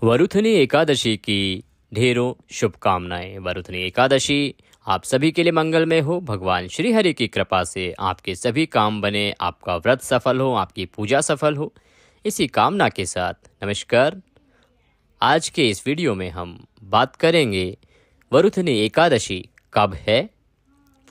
वरुथनी एकादशी की ढेरों शुभकामनाएं। वरुथनी एकादशी आप सभी के लिए मंगलमय हो। भगवान श्री हरि की कृपा से आपके सभी काम बने, आपका व्रत सफल हो, आपकी पूजा सफल हो, इसी कामना के साथ नमस्कार। आज के इस वीडियो में हम बात करेंगे वरुथनी एकादशी कब है,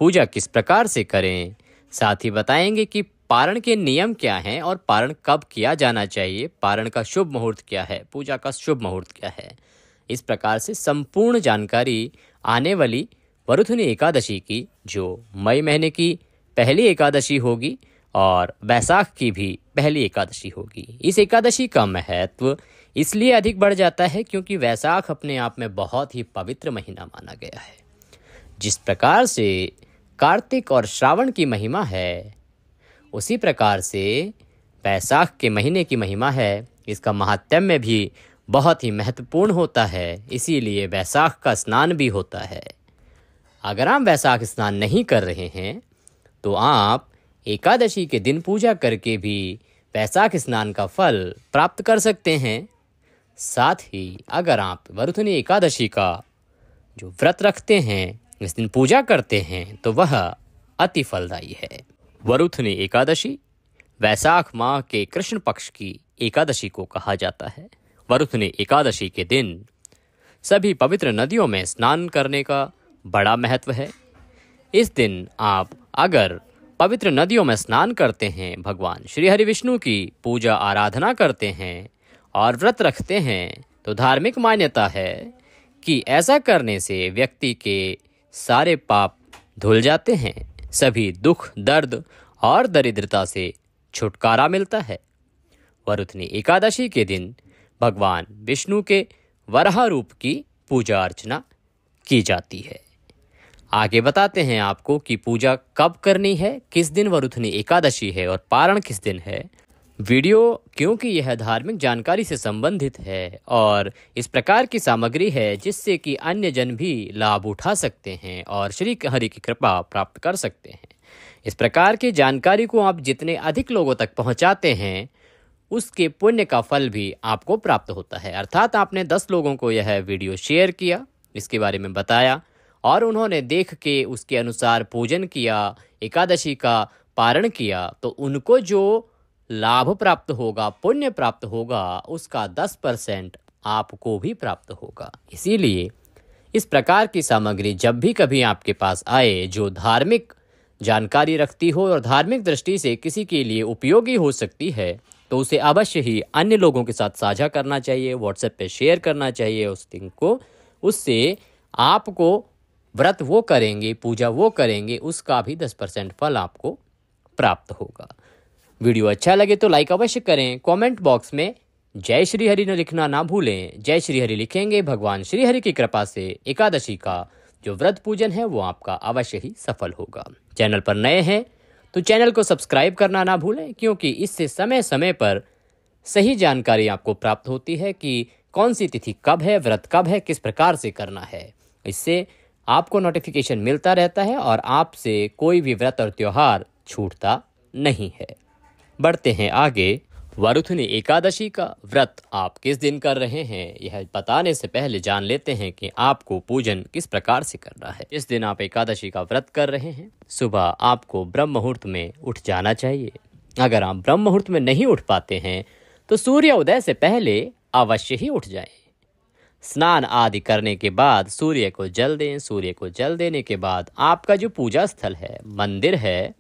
पूजा किस प्रकार से करें, साथ ही बताएंगे कि पारण के नियम क्या हैं और पारण कब किया जाना चाहिए, पारण का शुभ मुहूर्त क्या है, पूजा का शुभ मुहूर्त क्या है। इस प्रकार से संपूर्ण जानकारी आने वाली वरुथनी एकादशी की, जो मई महीने की पहली एकादशी होगी और वैशाख की भी पहली एकादशी होगी। इस एकादशी का महत्व इसलिए अधिक बढ़ जाता है क्योंकि वैशाख अपने आप में बहुत ही पवित्र महीना माना गया है। जिस प्रकार से कार्तिक और श्रावण की महिमा है, उसी प्रकार से वैशाख के महीने की महिमा है। इसका महात्म्य भी बहुत ही महत्वपूर्ण होता है, इसीलिए वैशाख का स्नान भी होता है। अगर आप वैशाख स्नान नहीं कर रहे हैं तो आप एकादशी के दिन पूजा करके भी वैशाख स्नान का फल प्राप्त कर सकते हैं। साथ ही अगर आप वरुथनी एकादशी का जो व्रत रखते हैं, इस दिन पूजा करते हैं, तो वह अति फलदायी है। वरुथनी एकादशी वैशाख माह के कृष्ण पक्ष की एकादशी को कहा जाता है। वरुथनी एकादशी के दिन सभी पवित्र नदियों में स्नान करने का बड़ा महत्व है। इस दिन आप अगर पवित्र नदियों में स्नान करते हैं, भगवान श्री हरि विष्णु की पूजा आराधना करते हैं और व्रत रखते हैं, तो धार्मिक मान्यता है कि ऐसा करने से व्यक्ति के सारे पाप धुल जाते हैं, सभी दुख, दर्द और दरिद्रता से छुटकारा मिलता है। वरुथनी एकादशी के दिन भगवान विष्णु के वराह रूप की पूजा अर्चना की जाती है। आगे बताते हैं आपको कि पूजा कब करनी है, किस दिन वरुथनी एकादशी है और पारण किस दिन है। वीडियो क्योंकि यह धार्मिक जानकारी से संबंधित है और इस प्रकार की सामग्री है जिससे कि अन्य जन भी लाभ उठा सकते हैं और श्री हरि की कृपा प्राप्त कर सकते हैं। इस प्रकार की जानकारी को आप जितने अधिक लोगों तक पहुंचाते हैं, उसके पुण्य का फल भी आपको प्राप्त होता है। अर्थात आपने 10 लोगों को यह वीडियो शेयर किया, इसके बारे में बताया और उन्होंने देख के उसके अनुसार पूजन किया, एकादशी का पारण किया, तो उनको जो लाभ प्राप्त होगा, पुण्य प्राप्त होगा, उसका 10% आपको भी प्राप्त होगा। इसीलिए इस प्रकार की सामग्री जब भी कभी आपके पास आए, जो धार्मिक जानकारी रखती हो और धार्मिक दृष्टि से किसी के लिए उपयोगी हो सकती है, तो उसे अवश्य ही अन्य लोगों के साथ साझा करना चाहिए, व्हाट्सएप पे शेयर करना चाहिए उस लिंक को। उससे आपको व्रत वो करेंगे, पूजा वो करेंगे, उसका भी 10% फल आपको प्राप्त होगा। वीडियो अच्छा लगे तो लाइक अवश्य करें। कमेंट बॉक्स में जय श्री हरि न लिखना ना भूलें। जय श्री हरि लिखेंगे, भगवान श्री हरि की कृपा से एकादशी का जो व्रत पूजन है वो आपका अवश्य ही सफल होगा। चैनल पर नए हैं तो चैनल को सब्सक्राइब करना ना भूलें, क्योंकि इससे समय समय पर सही जानकारी आपको प्राप्त होती है कि कौन सी तिथि कब है, व्रत कब है, किस प्रकार से करना है। इससे आपको नोटिफिकेशन मिलता रहता है और आपसे कोई भी व्रत और त्योहार छूटता नहीं है। बढ़ते हैं आगे। वरुथनी एकादशी का व्रत आप किस दिन कर रहे हैं, यह बताने से पहले जान लेते हैं कि आपको पूजन किस प्रकार से करना है। इस दिन आप एकादशी का व्रत कर रहे हैं, सुबह आपको ब्रह्म मुहूर्त में उठ जाना चाहिए। अगर आप ब्रह्म मुहूर्त में नहीं उठ पाते हैं तो सूर्य उदय से पहले अवश्य ही उठ जाएं। स्नान आदि करने के बाद सूर्य को जल दें। सूर्य को जल देने के बाद आपका जो पूजा स्थल है, मंदिर है,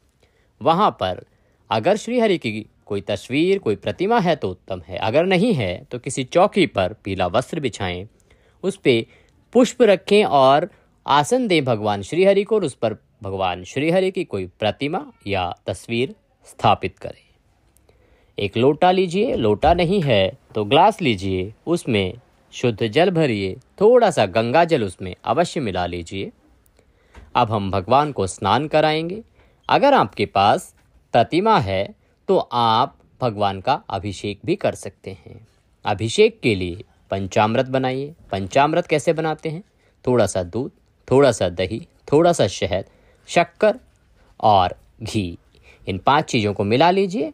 वहाँ पर अगर श्री हरि की कोई तस्वीर, कोई प्रतिमा है तो उत्तम है, अगर नहीं है तो किसी चौकी पर पीला वस्त्र बिछाएं, उस पे पुष्प रखें और आसन दें भगवान श्री हरि को, और उस पर भगवान श्री हरि की कोई प्रतिमा या तस्वीर स्थापित करें। एक लोटा लीजिए, लोटा नहीं है तो ग्लास लीजिए, उसमें शुद्ध जल भरिए, थोड़ा सा गंगा जल उसमें अवश्य मिला लीजिए। अब हम भगवान को स्नान कराएंगे। अगर आपके पास प्रतिमा है तो आप भगवान का अभिषेक भी कर सकते हैं। अभिषेक के लिए पंचामृत बनाइए। पंचामृत कैसे बनाते हैं? थोड़ा सा दूध, थोड़ा सा दही, थोड़ा सा शहद, शक्कर और घी, इन 5 चीज़ों को मिला लीजिए,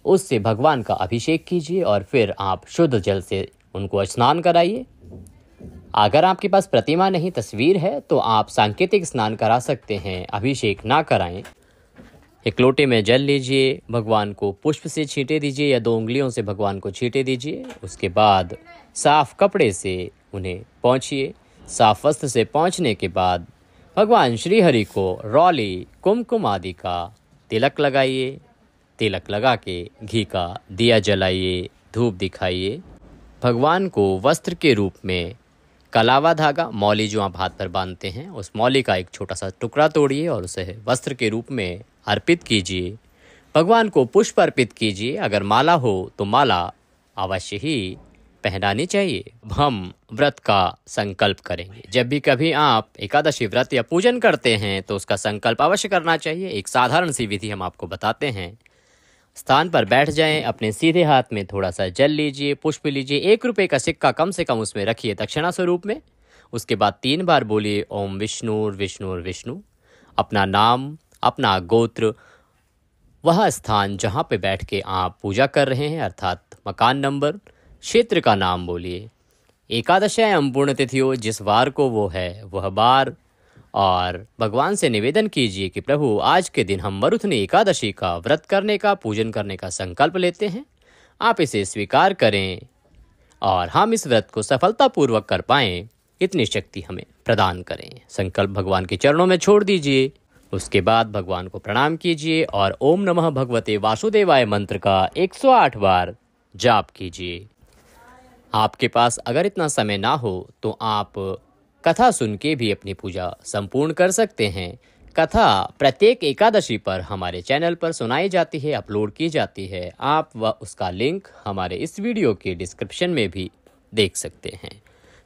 उससे भगवान का अभिषेक कीजिए और फिर आप शुद्ध जल से उनको स्नान कराइए। अगर आपके पास प्रतिमा नहीं, तस्वीर है, तो आप सांकेतिक स्नान करा सकते हैं, अभिषेक ना कराएं। एक लोटे में जल लीजिए, भगवान को पुष्प से छींटे दीजिए या 2 उंगलियों से भगवान को छींटे दीजिए। उसके बाद साफ कपड़े से उन्हें पोंछिए। साफ वस्त्र से पोंछने के बाद भगवान श्री हरि को रौली, कुमकुम आदि का तिलक लगाइए। तिलक लगा के घी का दिया जलाइए, धूप दिखाइए। भगवान को वस्त्र के रूप में कलावा धागा, मौली जो आप हाथ पर बांधते हैं, उस मौली का एक छोटा सा टुकड़ा तोड़िए और उसे वस्त्र के रूप में अर्पित कीजिए। भगवान को पुष्प अर्पित कीजिए। अगर माला हो तो माला अवश्य ही पहनानी चाहिए। हम व्रत का संकल्प करेंगे। जब भी कभी आप एकादशी व्रत या पूजन करते हैं तो उसका संकल्प अवश्य करना चाहिए। एक साधारण सी विधि हम आपको बताते हैं। स्थान पर बैठ जाएं, अपने सीधे हाथ में थोड़ा सा जल लीजिए, पुष्प लीजिए, 1 रुपये का सिक्का कम से कम उसमें रखिए दक्षिणा स्वरूप में। उसके बाद 3 बार बोलिए ओम विष्णुर विष्णुर विष्णु। अपना नाम, अपना गोत्र, वह स्थान जहाँ पे बैठ के आप पूजा कर रहे हैं अर्थात मकान नंबर, क्षेत्र का नाम बोलिए। एकादशायाम पूर्ण तिथि हो, जिस वार को वो है वह बार, और भगवान से निवेदन कीजिए कि प्रभु आज के दिन हम मरुथनी एकादशी का व्रत करने का, पूजन करने का संकल्प लेते हैं। आप इसे स्वीकार करें और हम इस व्रत को सफलतापूर्वक कर पाएं, इतनी शक्ति हमें प्रदान करें। संकल्प भगवान के चरणों में छोड़ दीजिए। उसके बाद भगवान को प्रणाम कीजिए और ओम नमः भगवते वासुदेवाय मंत्र का 108 बार जाप कीजिए। आपके पास अगर इतना समय ना हो तो आप कथा सुन के भी अपनी पूजा संपूर्ण कर सकते हैं। कथा प्रत्येक एकादशी पर हमारे चैनल पर सुनाई जाती है, अपलोड की जाती है। आप उसका लिंक हमारे इस वीडियो के डिस्क्रिप्शन में भी देख सकते हैं।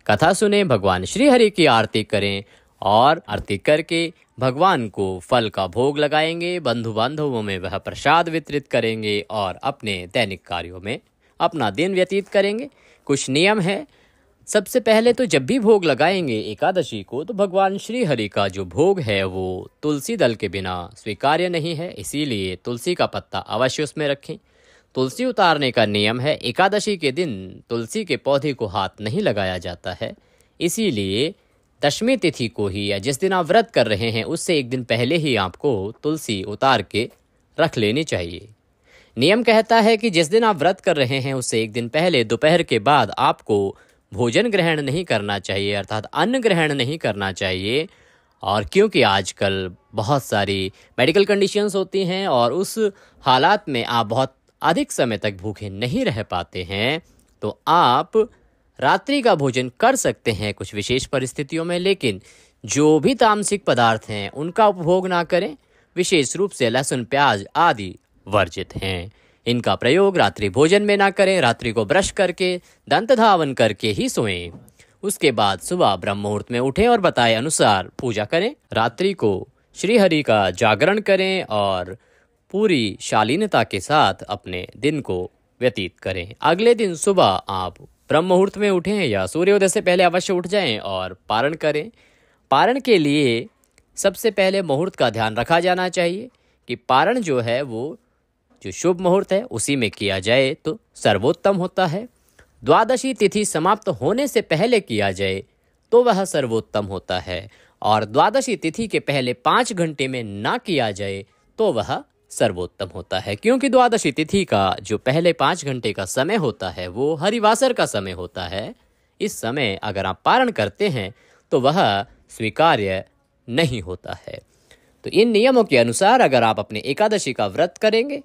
कथा सुने, भगवान श्री हरि की आरती करें और आरती करके भगवान को फल का भोग लगाएंगे, बंधु बांधवों में वह प्रसाद वितरित करेंगे और अपने दैनिक कार्यों में अपना दिन व्यतीत करेंगे। कुछ नियम है। सबसे पहले तो जब भी भोग लगाएंगे एकादशी को, तो भगवान श्री हरि का जो भोग है वो तुलसी दल के बिना स्वीकार्य नहीं है, इसीलिए तुलसी का पत्ता अवश्य उसमें रखें। तुलसी उतारने का नियम है। एकादशी के दिन तुलसी के पौधे को हाथ नहीं लगाया जाता है, इसीलिए दशमी तिथि को ही या जिस दिन आप व्रत कर रहे हैं उससे 1 दिन पहले ही आपको तुलसी उतार के रख लेनी चाहिए। नियम कहता है कि जिस दिन आप व्रत कर रहे हैं उससे 1 दिन पहले दोपहर के बाद आपको भोजन ग्रहण नहीं करना चाहिए, अर्थात अन्न ग्रहण नहीं करना चाहिए। और क्योंकि आजकल बहुत सारी मेडिकल कंडीशंस होती हैं और उस हालात में आप बहुत अधिक समय तक भूखे नहीं रह पाते हैं, तो आप रात्रि का भोजन कर सकते हैं कुछ विशेष परिस्थितियों में, लेकिन जो भी तामसिक पदार्थ हैं उनका उपभोग ना करें। विशेष रूप से लहसुन, प्याज आदि वर्जित हैं। इनका प्रयोग रात्रि भोजन में ना करें। रात्रि को ब्रश करके, दंत धावन करके ही सोएं। उसके बाद सुबह ब्रह्म मुहूर्त में उठें और बताए अनुसार पूजा करें। रात्रि को श्री हरि का जागरण करें और पूरी शालीनता के साथ अपने दिन को व्यतीत करें। अगले दिन सुबह आप ब्रह्म मुहूर्त में उठें या सूर्योदय से पहले अवश्य उठ जाएं और पारण करें। पारण के लिए सबसे पहले मुहूर्त का ध्यान रखा जाना चाहिए कि पारण जो है वो जो शुभ मुहूर्त है उसी में किया जाए तो सर्वोत्तम होता है। द्वादशी तिथि समाप्त होने से पहले किया जाए तो वह सर्वोत्तम होता है, और द्वादशी तिथि के पहले 5 घंटे में ना किया जाए तो वह सर्वोत्तम होता है। क्योंकि द्वादशी तिथि का जो पहले 5 घंटे का समय होता है वो हरिवासर का समय होता है। इस समय अगर आप पारण करते हैं तो वह स्वीकार्य नहीं होता है। तो इन नियमों के अनुसार अगर आप अपने एकादशी का व्रत करेंगे,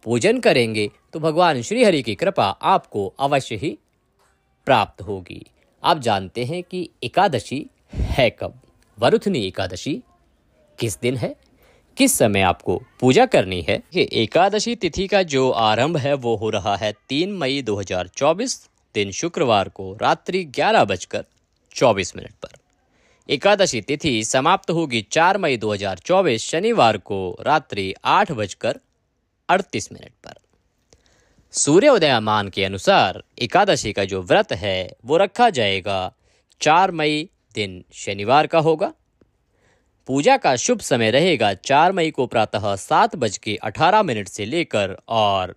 पूजन करेंगे, तो भगवान श्री हरि की कृपा आपको अवश्य ही प्राप्त होगी। आप जानते हैं कि एकादशी है कब? वरुथनी एकादशी किस दिन है, किस समय आपको पूजा करनी है? ये एकादशी तिथि का जो आरंभ है वो हो रहा है 3 मई 2024 दिन शुक्रवार को रात्रि 11:24 पर। एकादशी तिथि समाप्त होगी 4 मई 2024 शनिवार को रात्रि 8:38 पर। सूर्योदयमान के अनुसार एकादशी का जो व्रत है वो रखा जाएगा 4 मई दिन शनिवार का होगा। पूजा का शुभ समय रहेगा 4 मई को प्रातः 7:18 से लेकर और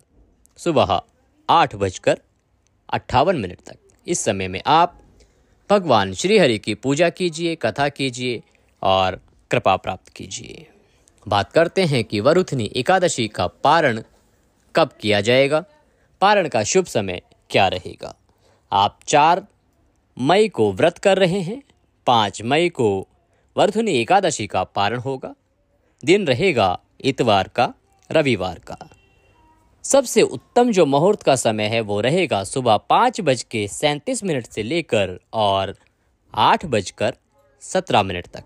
सुबह 8:58 तक। इस समय में आप भगवान श्री हरि की पूजा कीजिए, कथा कीजिए और कृपा प्राप्त कीजिए। बात करते हैं कि वरुथनी एकादशी का पारण कब किया जाएगा, पारण का शुभ समय क्या रहेगा। आप 4 मई को व्रत कर रहे हैं, 5 मई को वरुथनी एकादशी का पारण होगा। दिन रहेगा इतवार का, रविवार का। सबसे उत्तम जो मुहूर्त का समय है वो रहेगा सुबह 5:37 से लेकर और 8:17 तक।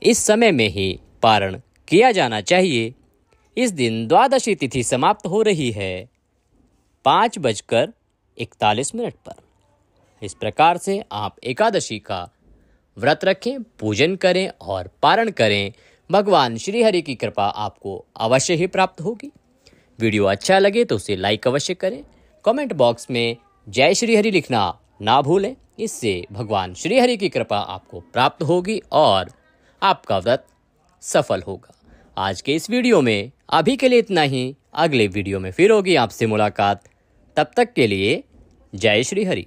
इस समय में ही पारण किया जाना चाहिए। इस दिन द्वादशी तिथि समाप्त हो रही है 5:41 पर। इस प्रकार से आप एकादशी का व्रत रखें, पूजन करें और पारण करें। भगवान श्री हरि की कृपा आपको अवश्य ही प्राप्त होगी। वीडियो अच्छा लगे तो उसे लाइक अवश्य करें। कमेंट बॉक्स में जय श्री हरि लिखना ना भूलें। इससे भगवान श्री हरि की कृपा आपको प्राप्त होगी और आपका व्रत सफल होगा। आज के इस वीडियो में अभी के लिए इतना ही। अगले वीडियो में फिर होगी आपसे मुलाकात। तब तक के लिए जय श्री हरि।